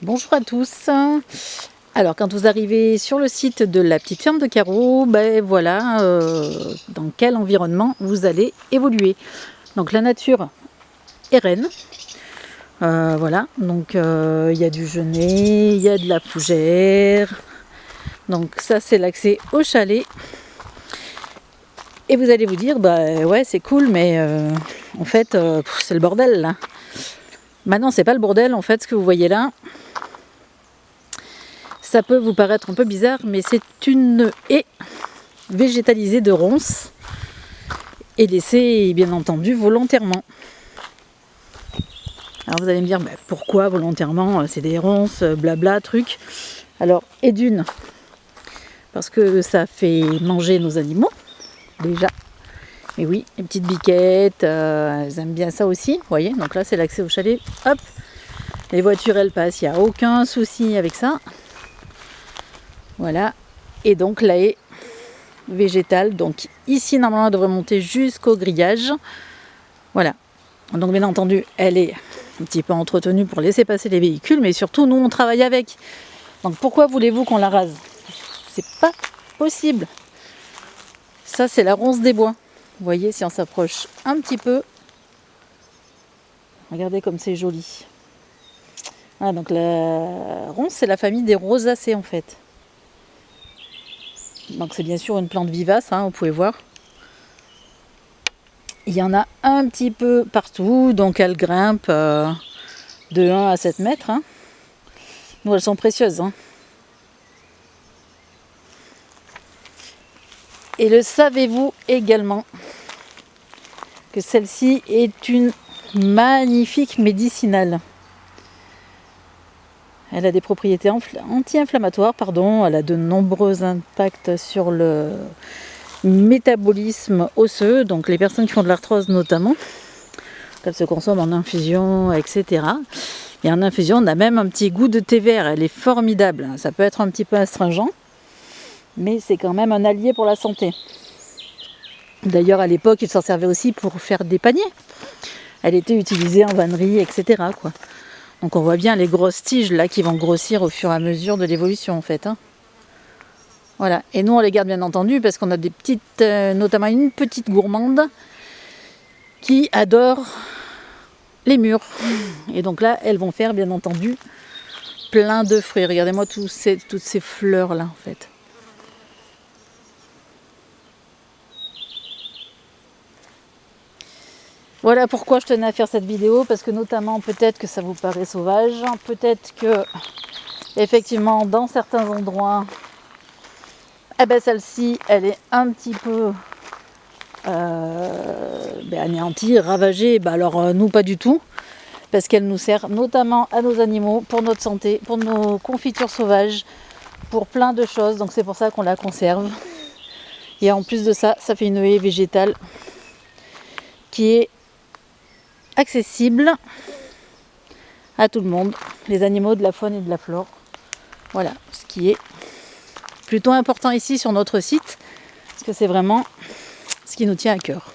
Bonjour à tous. Alors quand vous arrivez sur le site de la petite ferme de Caro, ben voilà dans quel environnement vous allez évoluer. Donc la nature est reine. Voilà, donc il y a du genêt, il y a de la fougère. Donc ça c'est l'accès au chalet. Et vous allez vous dire, bah ouais c'est cool, mais en fait c'est le bordel là. Maintenant c'est pas le bordel en fait, ce que vous voyez là. Ça peut vous paraître un peu bizarre, mais c'est une haie végétalisée de ronces et laissée bien entendu volontairement. Alors vous allez me dire, bah, pourquoi volontairement? C'est des ronces, blabla, truc. Alors, et d'une, parce que ça fait manger nos animaux, déjà. Et oui, les petites biquettes, elles aiment bien ça aussi, vous voyez. Donc là, c'est l'accès au chalet, hop. Les voitures, elles passent, il n'y a aucun souci avec ça. Voilà, et donc la haie végétale, donc ici normalement elle devrait monter jusqu'au grillage. Voilà, donc bien entendu elle est un petit peu entretenue pour laisser passer les véhicules, mais surtout nous on travaille avec. Donc pourquoi voulez-vous qu'on la rase? C'est pas possible. Ça c'est la ronce des bois. Vous voyez si on s'approche un petit peu, regardez comme c'est joli. Ah, donc la ronce c'est la famille des rosacées en fait. Donc c'est bien sûr une plante vivace, hein, vous pouvez voir. Il y en a un petit peu partout, donc elles grimpent de 1 à 7 mètres. Hein. Nous, elles sont précieuses. Hein. Et le savez-vous également que celle-ci est une magnifique médicinale. Elle a des propriétés anti-inflammatoires, elle a de nombreux impacts sur le métabolisme osseux, donc les personnes qui font de l'arthrose notamment, qu'elles se consomment en infusion, etc. Et en infusion, on a même un petit goût de thé vert, elle est formidable. Ça peut être un petit peu astringent, mais c'est quand même un allié pour la santé. D'ailleurs, à l'époque, il s'en servait aussi pour faire des paniers. Elle était utilisée en vannerie, etc. quoi. Donc on voit bien les grosses tiges là qui vont grossir au fur et à mesure de l'évolution en fait. Hein. Voilà. Et nous on les garde bien entendu parce qu'on a des petites, notamment une petite gourmande qui adore les mûres. Et donc là, elles vont faire bien entendu plein de fruits. Regardez-moi toutes ces fleurs là en fait. Voilà pourquoi je tenais à faire cette vidéo, parce que notamment peut-être que ça vous paraît sauvage, peut-être que effectivement dans certains endroits, eh ben, celle-ci elle est un petit peu anéantie, ravagée. Alors nous pas du tout, parce qu'elle nous sert notamment à nos animaux, pour notre santé, pour nos confitures sauvages, pour plein de choses, donc c'est pour ça qu'on la conserve. Et en plus de ça, ça fait une haie végétale qui est accessible à tout le monde, les animaux de la faune et de la flore. Voilà, ce qui est plutôt important ici sur notre site, parce que c'est vraiment ce qui nous tient à cœur.